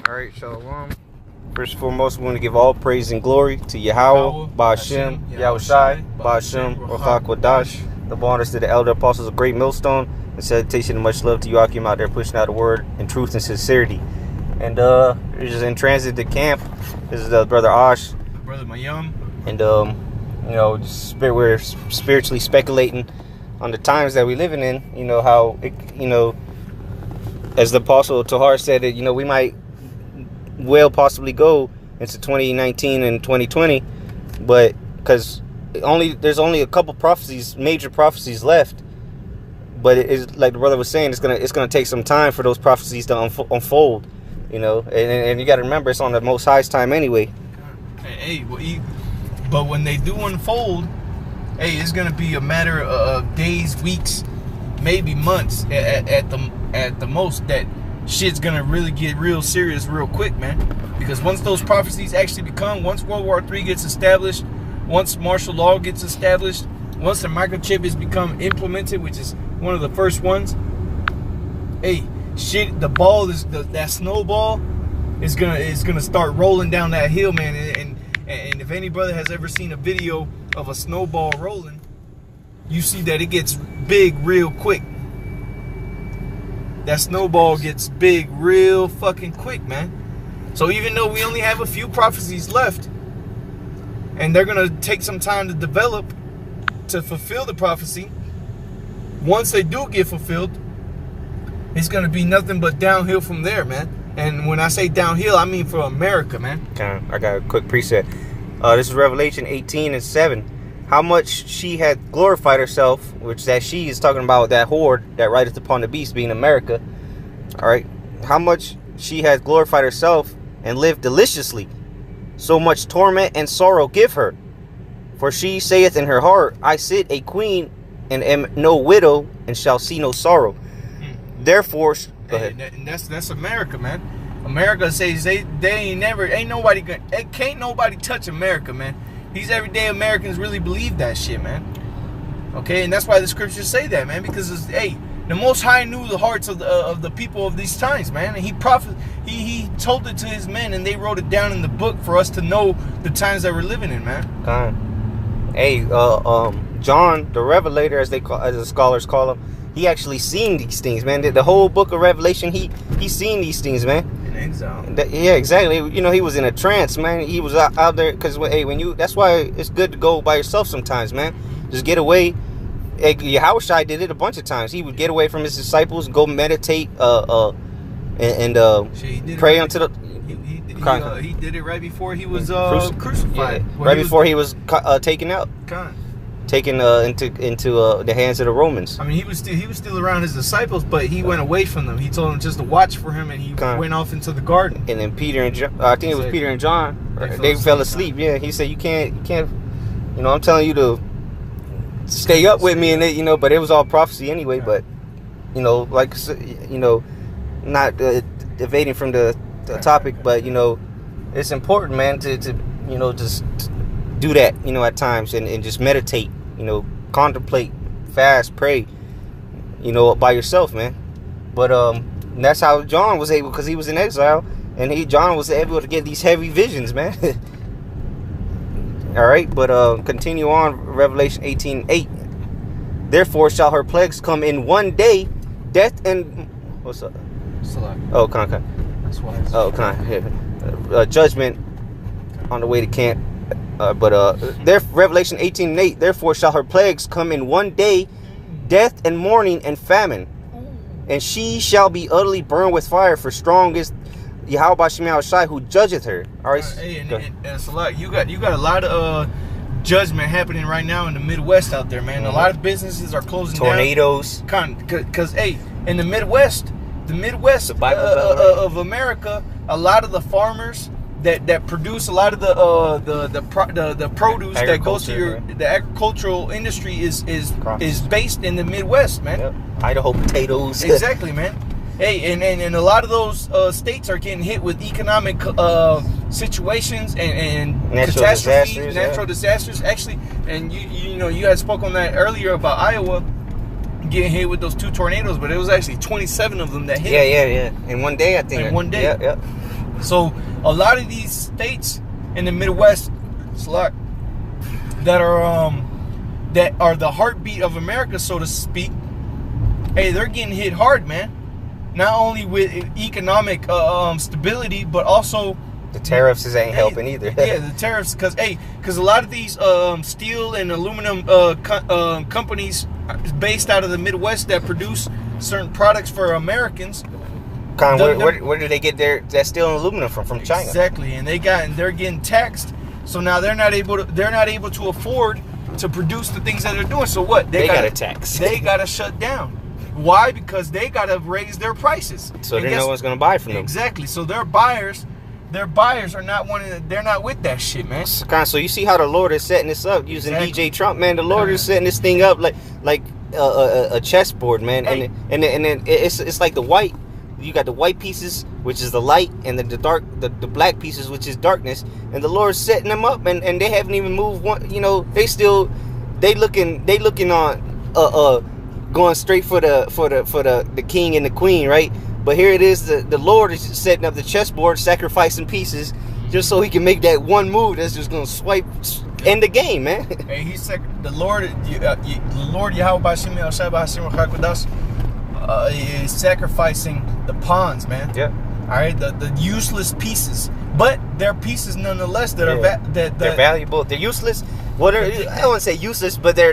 Alright, shalom. First and foremost, we want to give all praise and glory to Yahweh, Ba'Hashem, Yahushai, Ba'Hashem, Ruach Wadash. The bonus to the elder apostles of Great Millstone, and salutation and much love to you, Akim, out there pushing out the word in truth and sincerity. And we're just in transit to camp. This is brother Ash, brother Mayum, and you know, we're spiritually speculating on the times that we're living in. You know how it, you know, as the apostle Tahar said, that, you know, we might well possibly go into 2019 and 2020, but because there's only a couple prophecies, major prophecies left. But it is like the brother was saying, it's gonna take some time for those prophecies to unfold. You know, and you got to remember, it's on the Most High's time anyway. Hey, but when they do unfold, hey, it's gonna be a matter of days, weeks, maybe months at the most, that shit's gonna really get real serious real quick, man. Because once those prophecies actually become, once World War III gets established, once martial law gets established, once the microchip has become implemented, which is one of the first ones, hey, shit, the ball is that snowball is gonna start rolling down that hill, man. And if any brother has ever seen a video of a snowball rolling, you see that it gets big real quick. That snowball gets big real fucking quick, man. So even though we only have a few prophecies left, and they're gonna take some time to develop to fulfill the prophecy, once they do get fulfilled, it's gonna be nothing but downhill from there, man. And when I say downhill, I mean for America, man. Okay, I got a quick preset. This is Revelation 18:7. How much she had glorified herself, which that she is talking about, that horde that rideth upon the beast, being America. All right, how much she had glorified herself and lived deliciously. So much torment and sorrow give her. For she saith in her heart, I sit a queen and am no widow, and shall see no sorrow. Therefore, go ahead. And that's America, man. America says they ain't nobody can't nobody touch America, man. These everyday Americans really believe that shit, man. Okay, and that's why the scriptures say that, man, because hey, the Most High knew the hearts of the people of these times, man, and he told it to his men, and they wrote it down in the book for us to know the times that we're living in, man. Hey, John the Revelator, as the scholars call him, he actually seen these things, man. The whole book of Revelation, he seen these things, man. In exile. Yeah, exactly. You know, he was in a trance, man. He was out there because, hey, that's why it's good to go by yourself sometimes, man. Just get away. Hey, Yahushai did it a bunch of times. He would get away from his disciples, go meditate, and pray unto the. He did it right before he was crucified. Yeah, right before he was taken out. Taken into the hands of the Romans. I mean, he was still around his disciples, but he went away from them. He told them just to watch for him, and he went off into the garden. And then Peter and John, I think it was Peter and John, they fell asleep. Yeah, he said, you can't. You know, I'm telling you to stay up with me, and you know, but it was all prophecy anyway. But you know, like, you know, not evading from the topic, but you know, it's important, man, to you know, just do that, you know, at times, and just meditate, you know, contemplate, fast, pray, you know, by yourself, man. But that's how John was able, because he was in exile, and John was able to get these heavy visions, man. All right, but continue on. Revelation 18:8. Therefore shall her plagues come in one day, death and what's up? Oh, con. That's why. Oh, con. Judgment on the way to camp. Revelation 18:8. Therefore shall her plagues come in one day, death and mourning and famine, and she shall be utterly burned with fire. For strong is Yahweh Ba'Hashem who judgeth her. All right. Hey, and it's a lot. You got a lot of judgment happening right now in the Midwest out there, man. A lot of businesses are closing Tornadoes. down. Because hey, in the Midwest, the Bible Belt, of America, a lot of the farmers that produce a lot of the produce that goes to the agricultural industry is based in the Midwest, man. Yep. Idaho potatoes. Exactly, man. Hey, and a lot of those states are getting hit with economic situations and catastrophes, natural disasters. Actually, and you know, you had spoke on that earlier about Iowa getting hit with those 2 tornadoes, but it was actually 27 of them that hit. Yeah. In one day, I think. In one day. Yeah. So a lot of these states in the Midwest, that are the heartbeat of America, so to speak. Hey, they're getting hit hard, man. Not only with economic stability, but also the tariffs ain't helping either. Yeah, the tariffs, because a lot of these steel and aluminum companies based out of the Midwest that produce certain products for Americans. Where do they get that steel and aluminum from China? Exactly, and they're getting taxed. So now they're not able to afford to produce the things that they're doing. So what? They got to tax. They got to shut down. Why? Because they got to raise their prices. So then no one's going to buy from them. Exactly. So their buyers are not they're not with that shit, man. So you see how the Lord is setting this up using DJ Trump, man. The Lord is setting this thing up like a chessboard, man. Hey. And then it's like the white. You got the white pieces, which is the light, and then the black pieces, which is darkness. And the Lord's setting them up, and they haven't even moved one. You know, they looking on going straight for the king and the queen, right? But here it is, the Lord is setting up the chessboard, sacrificing pieces, just so he can make that one move that's just gonna end the game, man. Hey, the Lord Yahweh Bashim El Shabbat Hashem Chakodas is sacrificing the pawns, man. Yeah. All right, the useless pieces, but they're pieces nonetheless that are they're valuable. They're useless. I don't want to say useless, but they're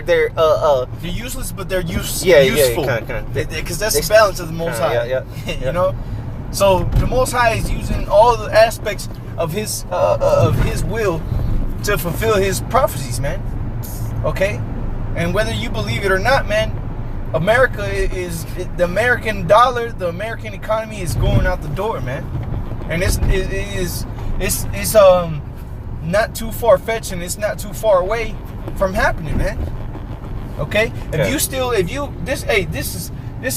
useless, but they're useful. Because that's the balance of the Most High. Yeah. You know, so the Most High is using all the aspects of His will to fulfill His prophecies, man. Okay, and whether you believe it or not, man, the American dollar, the American economy is going out the door, man, and it's not too far-fetched, and it's not too far away from happening, man. Okay? This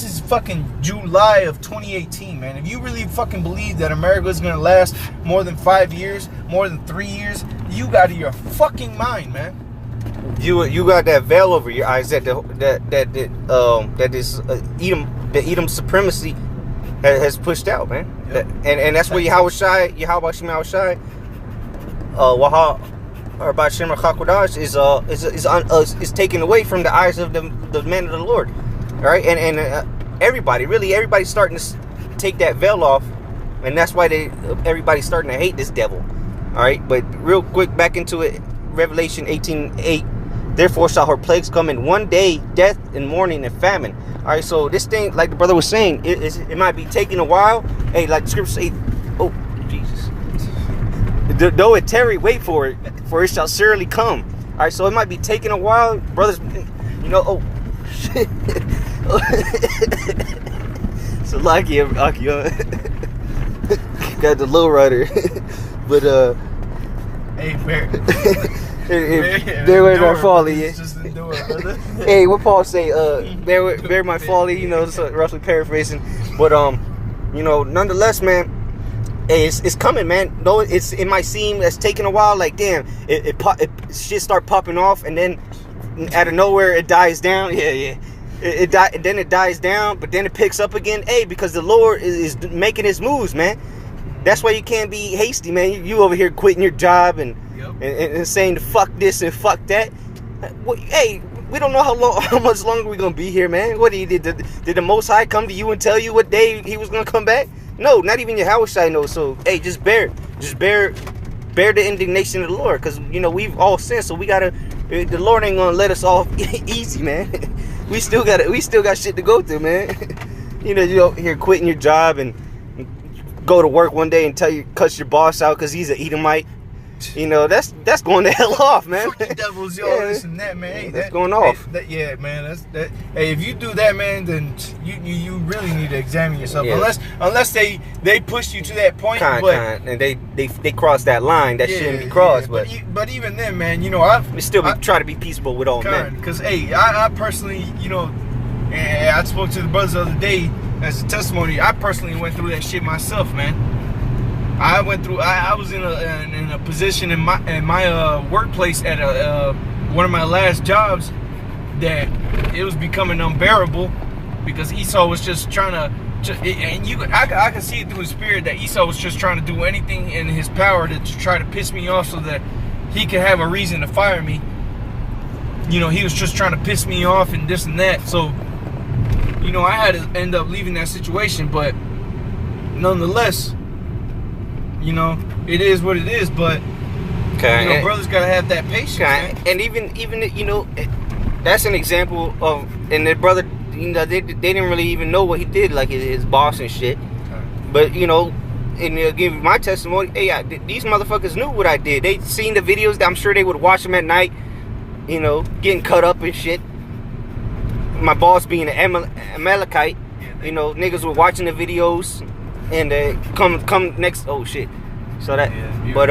is fucking July of 2018, man. If you really fucking believe that America is gonna last more than 5 years, more than 3 years, you got your fucking mind, man. You got that veil over your eyes that this Edom supremacy has pushed out, man. Yep. And that's where Yahweh Shai Waha or Bashim Chakodash is taken away from the eyes of the men of the Lord. All right, and everybody's starting to take that veil off, and that's why everybody's starting to hate this devil. All right, but real quick, back into it. Revelation 18:8. Therefore shall her plagues come in one day, death and mourning and famine. All right, so this thing, like the brother was saying, it might be taking a while. Hey, like the scripture say, oh Jesus. Though it tarry, wait for it shall surely come. All right, so it might be taking a while, brothers. You know, oh shit. So lucky, got the low rider, but hey, Bear. Bear might folly. Hey, what Paul say? Bear might folly. You know, so roughly paraphrasing, but you know, nonetheless, man. Hey, it's coming, man. Though it might seem it's taking a while. Like, damn, it shit start popping off, and then out of nowhere it dies down. Yeah. Then it dies down, but then it picks up again. Hey, because the Lord is making His moves, man. That's why you can't be hasty, man. You over here quitting your job and saying fuck this and fuck that. Hey, we don't know how much longer we're gonna be here, man. What did the Most High come to you and tell you what day He was gonna come back? No, not even your house I know. So hey, just bear the indignation of the Lord, because you know we've all sinned. So we gotta. The Lord ain't gonna let us off easy, man. We still got shit to go through, man. You know, you out here quitting your job and go to work one day and cuss your boss out because he's an Edomite. You know, that's going the hell off, man. Fuck the devils, yo, this and that, man. Hey, that's going off. Yeah, man. That. Hey, if you do that, man, then you really need to examine yourself. Yeah. Unless they push you to that point, and they cross that line that shouldn't be crossed. Yeah. But even then, man, you know, I try to be peaceable with all men. Because hey, I personally, you know, and I spoke to the brothers the other day as a testimony. I personally went through that shit myself, man. I went through. I was in a position in my workplace at one of my last jobs that it was becoming unbearable, because Esau was just trying to. I can see it through his spirit that Esau was just trying to do anything in his power to try to piss me off so that he could have a reason to fire me. You know, he was just trying to piss me off and this and that. So, you know, I had to end up leaving that situation. But nonetheless, you know, it is what it is. But okay, you know, brothers gotta have that patience. Okay. Man. And even you know, that's an example of, and the brother, you know, they didn't really even know what he did, like his boss and shit. Okay. But you know, and give my testimony. Hey, these motherfuckers knew what I did. They seen the videos. I'm sure they would watch them at night. You know, getting cut up and shit. My boss being an Amalekite. You know, niggas were watching the videos, and come next. Oh shit. So that. Yeah, but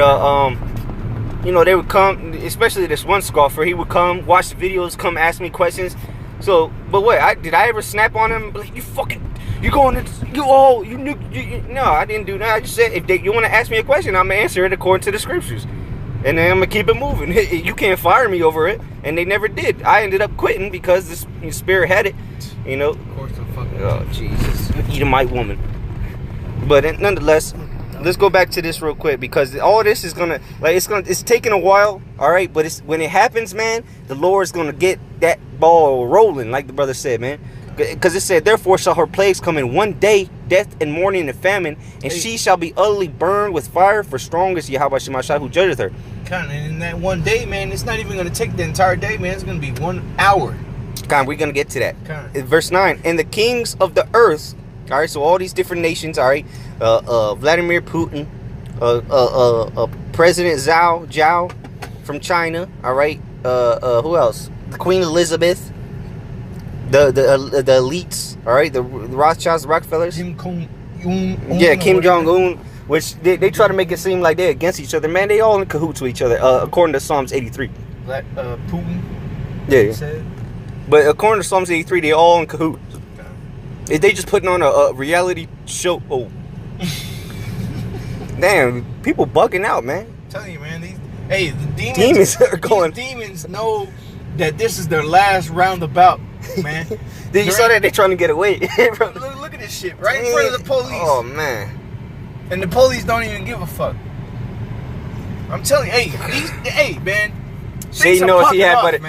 you know, they would come, especially this one scoffer. He would come, watch the videos, come ask me questions. So, but what? Did I ever snap on him? Like, no, I didn't do that. I just said, if you want to ask me a question, I'm gonna answer it according to the scriptures, and then I'm gonna keep it moving. You can't fire me over it, and they never did. I ended up quitting because this spirit had it. You know. Of course, the fucking. Oh Jesus, Edomite woman. But nonetheless. Let's go back to this real quick, because all this is gonna, like, it's taking a while, all right, but when it happens, man, the Lord's gonna get that ball rolling, like the brother said, man, because it said, therefore shall her plagues come in one day, death and mourning and famine, and she shall be utterly burned with fire, for strong is Yahweh Shemashah who judgeth her. Kind of in that one day, man, it's not even gonna take the entire day, man. It's gonna be 1 hour. We're gonna get to that. Verse 9, and the kings of the earth. All right, so all these different nations, all right, Vladimir Putin, President Zhao from China, all right, who else? The Queen Elizabeth, the elites, all right, the Rothschilds, the Rockefellers, Kim Jong-un, which they try to make it seem like they're against each other. Man, they all in cahoots with each other, according to Psalms 83. Putin. Yeah. But according to Psalms 83, they all in cahoots. They just putting on a reality show. Oh, damn! People bugging out, man. I'm telling you, man. The demons are going. These demons know that this is their last roundabout, man. Did you saw that they're trying to get away? Look at this shit right in front of the police. Oh man! And the police don't even give a fuck. I'm telling you, hey, man. Satan knows he had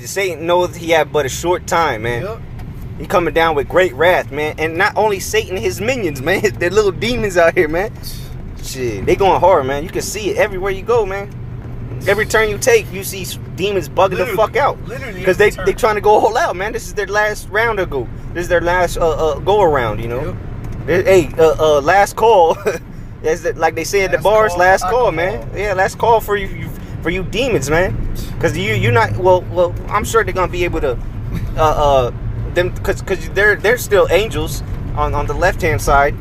Satan knows he had but a short time, man. Yep. He coming down with great wrath, man. And not only Satan, his minions, man. They're little demons out here, man. Shit, they going hard, man. You can see it everywhere you go, man. Every turn you take, you see demons bugging the fuck out. Because they trying to go all out, man. This is their last round to go. This is their last go around, you know. Yep. Hey, last call. Like they say at the bars, last call, man. Yeah, last call for you demons, man. Because you're not, well, I'm sure they're gonna be able to them, because they're still angels on the left hand side,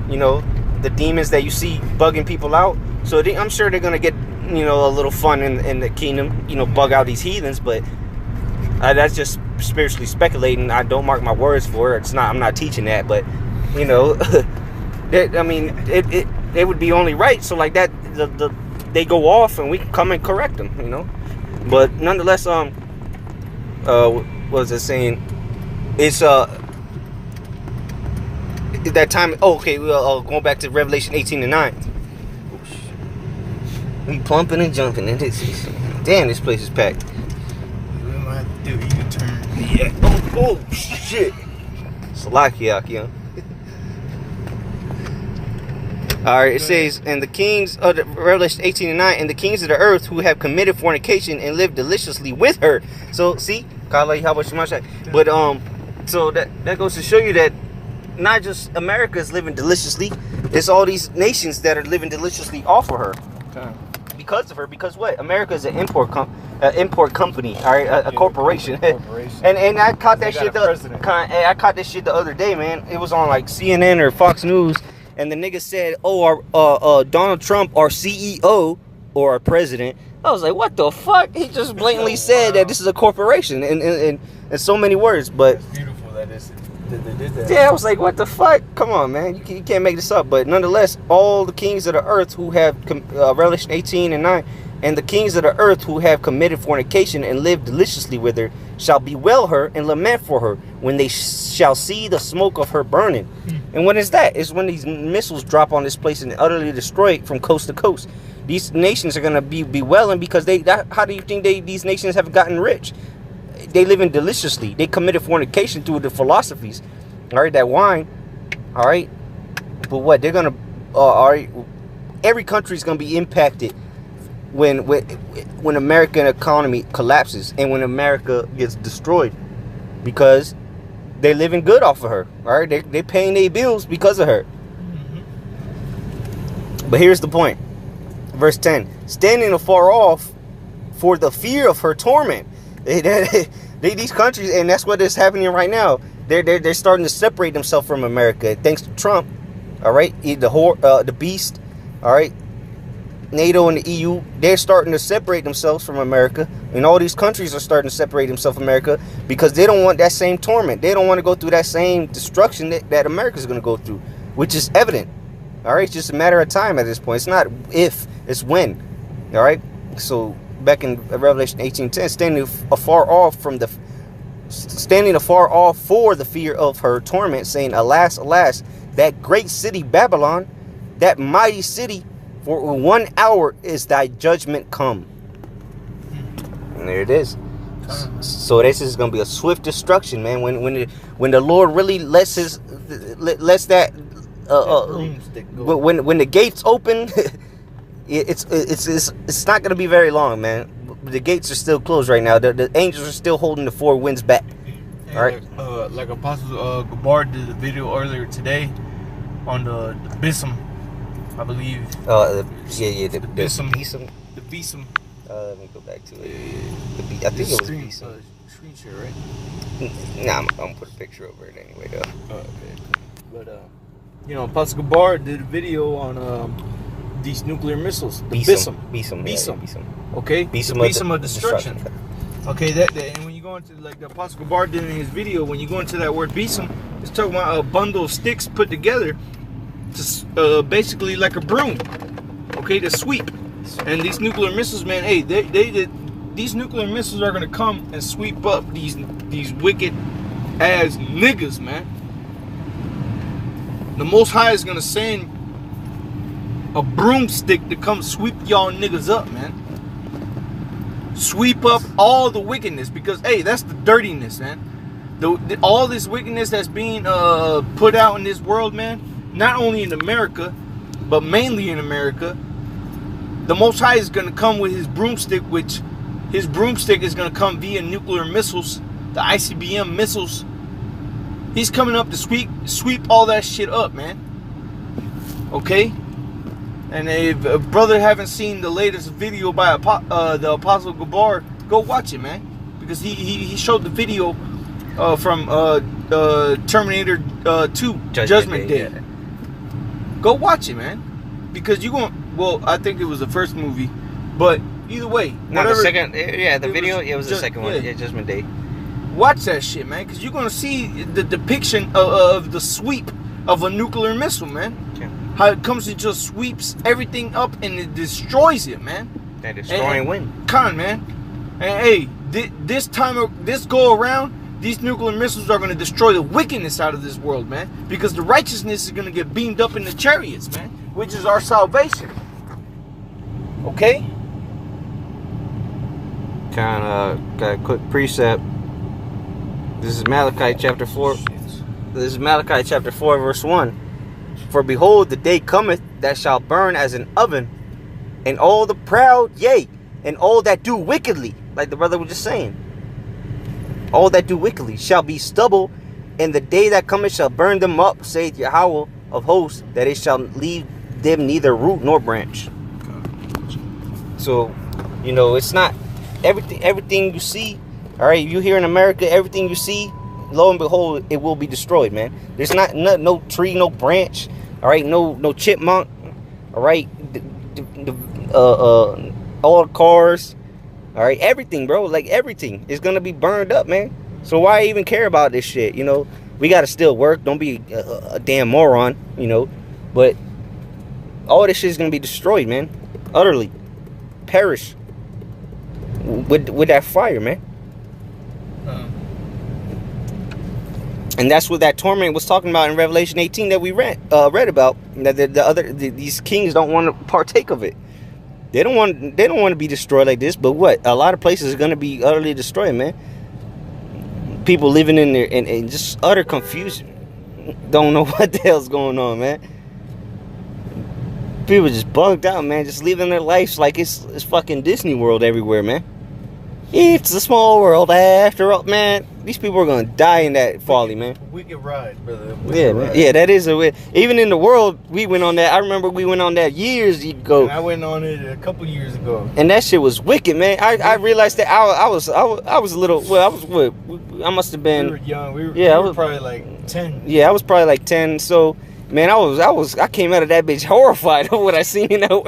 you know, the demons that you see bugging people out. So I'm sure they're gonna get, you know, a little fun in the kingdom, you know, bug out these heathens. But that's just spiritually speculating. I don't mark my words for it. I'm not teaching that, but you know, I mean, it would be only right. So like that, they go off and we can come and correct them, you know. But nonetheless, what was it saying? It's that time. Oh, okay, going back to Revelation 18:9. We pumping and jumping, and damn, this place is packed. We might have to do even turn. Yeah. Oh shit. Salakia. All right, it says, and the kings of the Revelation 18:9, and the kings of the earth who have committed fornication and lived deliciously with her. So see, but so that goes to show you that not just America is living deliciously, it's all these nations that are living deliciously off of her. Okay. Because of her, because what? America is an import company, all right, a corporation. and I caught that shit I caught this shit the other day, man. It was on like CNN or Fox News, and the nigga said, "Oh, Donald Trump, our CEO or our president." I was like, "What the fuck?" He just blatantly said that this is a corporation in so many words. But it's beautiful that they did that. Yeah, I was like, "What the fuck? Come on, man, you can't make this up." But nonetheless, all the kings of the earth who have Revelation 18:9, and the kings of the earth who have committed fornication and lived deliciously with her, shall bewail her and lament for her when they shall see the smoke of her burning. And when is that? It's when these missiles drop on this place and utterly destroy it from coast to coast. These nations are going to be bewailing because how do you think these nations have gotten rich? They live in deliciously. They committed fornication through the philosophies. All right, that wine. All right. But what? They're going to, all right, every country is going to be impacted when American economy collapses and when America gets destroyed, because they living good off of her. All right, they paying their bills because of her. But here's the point. Verse 10, standing afar off for the fear of her torment. These countries, and that's what is happening right now. They're starting to separate themselves from America thanks to Trump. All right, the beast. All right, NATO and the EU, they're starting to separate themselves from America, and all these countries are starting to separate themselves from America because they don't want that same torment. They don't want to go through that same destruction that America's going to go through, which is evident. All right, it's just a matter of time at this point. It's not if, it's when. All right, so back in Revelation 18:10, standing afar off for the fear of her torment, saying, alas, alas, that great city Babylon, that mighty city, for 1 hour is thy judgment come. And there it is. So this is gonna be a swift destruction, man. When the Lord really lets that when the gates open, it's not gonna be very long, man. The gates are still closed right now. The angels are still holding the four winds back. All right. Like Apostle Gabar did a video earlier today on the Bism, I believe. The Bism. The Bism. Let me go back to it. I think it was Bism. Screen share, right? Nah, I'm gonna put a picture over it anyway, though. Oh, okay. But you know, Apostle Gabar did a video on these nuclear missiles. The Bism. Okay. Bism of destruction. Okay, and when you go into, like the Apostle Gabar did in his video, when you go into that word Bism, it's talking about a bundle of sticks put together to basically like a broom, okay, to sweep. And these nuclear missiles, man, hey, these nuclear missiles are gonna come and sweep up these wicked ass niggas, man. The Most High is gonna send a broomstick to come sweep y'all niggas up, man. Sweep up all the wickedness, because hey, that's the dirtiness, man. All this wickedness that's being put out in this world, man, not only in America, but mainly in America. The Most High is going to come with his broomstick, which his broomstick is going to come via nuclear missiles, the ICBM missiles. He's coming up to sweep all that shit up, man. Okay? And if a brother haven't seen the latest video by the Apostle Gabar, go watch it, man. Because he showed the video from Terminator 2, Judgment Day. Yeah. Go watch it, man. Because you're going to... Well, I think it was the first movie, but either way, not the second. Yeah, the video. It was the second one. Yeah, Judgment Day. Watch that shit, man, because you're gonna see the depiction of the sweep of a nuclear missile, man. Yeah. How it comes and just sweeps everything up and it destroys it, man. That destroying wind. Con, man. And hey, this go around, these nuclear missiles are gonna destroy the wickedness out of this world, man, because the righteousness is gonna get beamed up in the chariots, man, which is our salvation. Okay? Kind of got a quick precept. This is Malachi chapter 4. This is Malachi chapter 4, verse 1. For behold, the day cometh that shall burn as an oven, and all the proud, yea, and all that do wickedly, like the brother was just saying, all that do wickedly shall be stubble, and the day that cometh shall burn them up, saith Yahweh of hosts, that it shall leave them neither root nor branch. So, you know, it's not everything you see. All right, you here in America, everything you see, lo and behold, it will be destroyed, man. There's no tree, no branch. All right, no chipmunk. All right, all the cars. All right, everything, bro. Like everything is gonna be burned up, man. So why even care about this shit? You know, we gotta still work. Don't be a damn moron. You know, but all this shit is gonna be destroyed, man. Utterly perish with that fire, man. And that's what that torment was talking about in Revelation 18 that we read about. That these kings don't want to partake of it. They don't want to be destroyed like this. But what? A lot of places are going to be utterly destroyed, man. People living in there in just utter confusion. Don't know what the hell's going on, man. People just bugged out, man. Just living their lives like it's fucking Disney World everywhere, man. It's a small world after all, man. These people are gonna die in that folly, man. Wicked ride, brother. Man. Yeah, that is even in the world we went on that. I remember we went on that years ago. And I went on it a couple years ago. And that shit was wicked, man. I realized that I was a little. Well, I was what? I must have been. We were young. We were probably like 10. Yeah, I was probably like 10. So, man, I came out of that bitch horrified of what I seen. You know.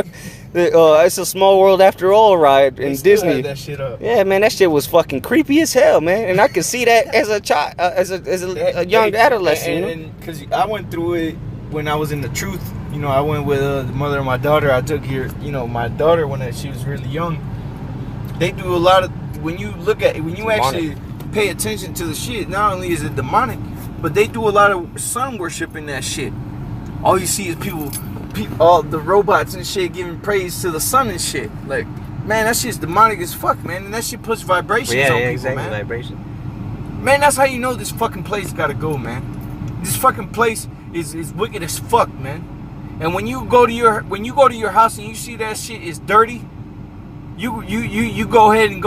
It's a small world after all ride in Disney. Had that shit up. Yeah, man, that shit was fucking creepy as hell, man. And I could see that as a child, as a young adolescent. And because I went through it when I was in the truth. You know, I went with the mother of my daughter. I took here, you know, my daughter when she was really young. They do a lot of when you actually pay attention to the shit. Not only is it demonic, but they do a lot of sun worship in that shit. All you see is people, all the robots and shit giving praise to the sun and shit. Like, man, that shit's demonic as fuck, man. And that shit puts vibrations on people, exactly, man. Vibration. Man, that's how you know this fucking place gotta go, man. This fucking place is wicked as fuck, man. And when you go to your house and you see that shit is dirty, you go ahead and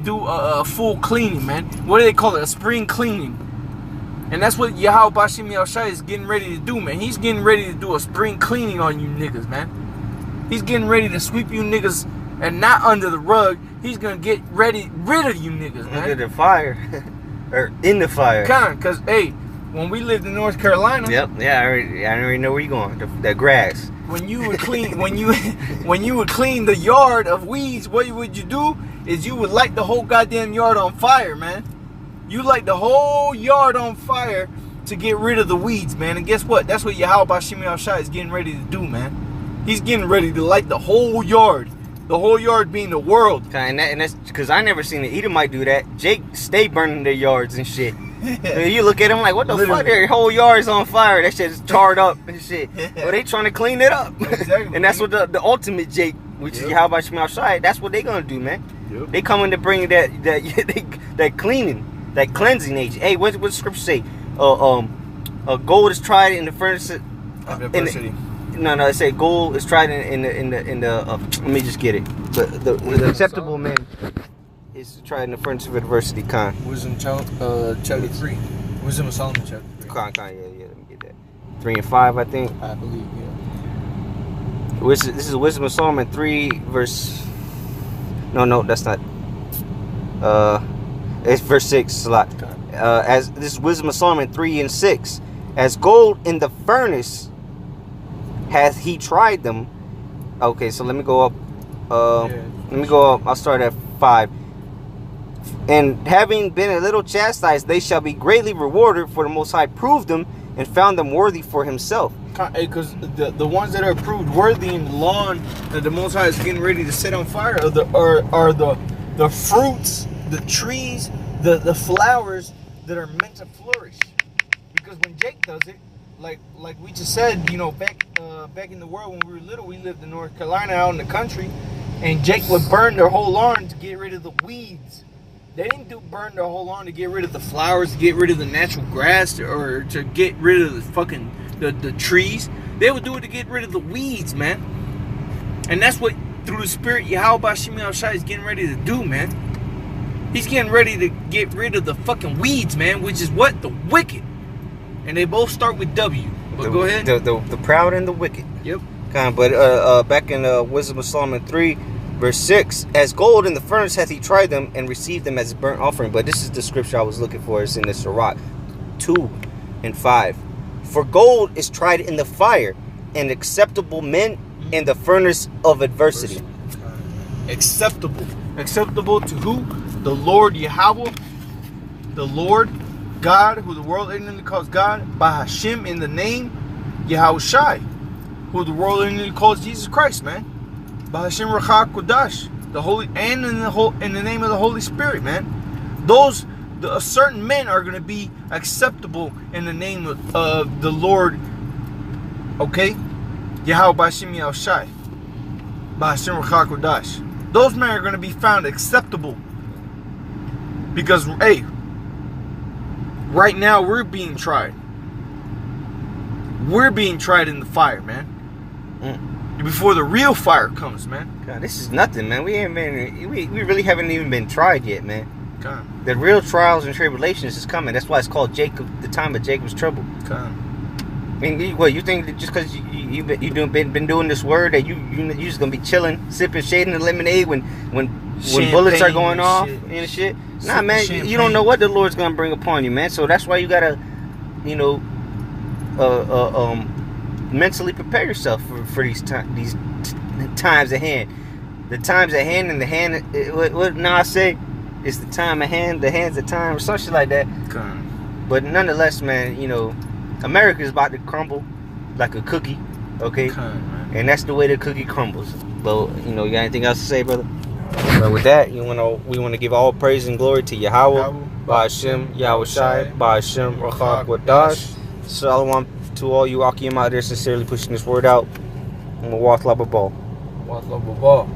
do a full cleaning, man. What do they call it? A spring cleaning. And that's what Yahweh Bashim Yahushai is getting ready to do, man. He's getting ready to do a spring cleaning on you niggas, man. He's getting ready to sweep you niggas and not under the rug. He's gonna get rid of you niggas, man. Under the fire. Or in the fire. Cause hey, when we lived in North Carolina. Yep, yeah, I already know where you're going. The grass. When you would clean when you would clean the yard of weeds, what would you do? Is you would light the whole goddamn yard on fire, man. You light the whole yard on fire to get rid of the weeds, man. And guess what? That's what Yahweh Bashim Yahushai is getting ready to do, man. He's getting ready to light the whole yard. The whole yard being the world. And that's because I never seen the Edomite do that. Jake stay burning their yards and shit. You look at him like, what the fuck? Their whole yard's on fire. That shit is charred up and shit. Well, they trying to clean it up. Exactly. And that's what the ultimate Jake, which is Yahweh Bashim Yahushai, that's what they gonna do, man. Yep. They coming to bring that cleaning. That cleansing agent. Hey, what does scripture say? Gold is tried in the furnace. Adversity. No. It say gold is tried in the. Let me just get it. The acceptable man is tried in the furnace of adversity. Wisdom chapter 3. Wisdom of Solomon chapter 3. Yeah. Let me get that. 3 and 5, I think. I believe. Yeah. This is Wisdom of Solomon 3 verse. No, that's not. It's verse 6, it's a lot. As this is Wisdom of Solomon 3 and 6. As gold in the furnace hath he tried them. Okay, so let me go up. I'll start at 5. And having been a little chastised, they shall be greatly rewarded, for the Most High proved them and found them worthy for himself. Because the ones that are proved worthy in the lawn that the Most High is getting ready to set on fire are the fruits, the trees, the flowers that are meant to flourish. Because when Jake does it, like we just said, you know, back in the world when we were little, we lived in North Carolina out in the country, and Jake would burn their whole lawn to get rid of the weeds. They didn't burn their whole lawn to get rid of the flowers, to get rid of the natural grass, or to get rid of the fucking the trees. They would do it to get rid of the weeds, man. And that's what, through the Spirit, Yahweh Bashim Yahushai is getting ready to do, man. He's getting ready to get rid of the fucking weeds, man, which is what? The wicked. And they both start with W. But go ahead. The proud and the wicked. Yep. But back in Wisdom of Solomon 3, verse 6, as gold in the furnace hath he tried them and received them as a burnt offering. But this is the scripture I was looking for. It's in the Sirach 2 and 5. For gold is tried in the fire, and acceptable men in the furnace of adversity. Acceptable. Acceptable to who? The Lord Yahweh, the Lord God, who the world ignorantly calls God, Bahashim in the name Yahushai, who the world ignorantly calls Jesus Christ, man. Bahashim Rachah Kodash, the Holy, and in the name of the Holy Spirit, man. Those certain men are going to be acceptable in the name of the Lord. Okay? Yahweh Bashim Yahushai. Bashim Rachakodash. Those men are going to be found acceptable. Because, hey, right now we're being tried. We're being tried in the fire, man. Before the real fire comes, man. God, this is nothing, man. We really haven't even been tried yet, man. God. The real trials and tribulations is coming. That's why it's called Jacob, the time of Jacob's trouble. God. I mean, what you think that just because you've been doing this word that you just gonna be chilling, sipping shade in the lemonade when bullets are going off and shit? Nah, man, you don't know what the Lord's gonna bring upon you, man. So that's why you gotta, you know, mentally prepare yourself for these times at hand. The times at hand and the hand. What now I say? It's the time at hand. The hand's the time, or some shit like that. God. But nonetheless, man, you know, America is about to crumble like a cookie, okay? And that's the way the cookie crumbles. But you know, you got anything else to say, brother? But with that, we want to give all praise and glory to Yahweh, Ba'ashem, Yahushai, Ba'ashem, Rachak, Wadash. Shalom to all you Akim out there sincerely pushing this word out. And we'll walk like a ball. Walk like a ball.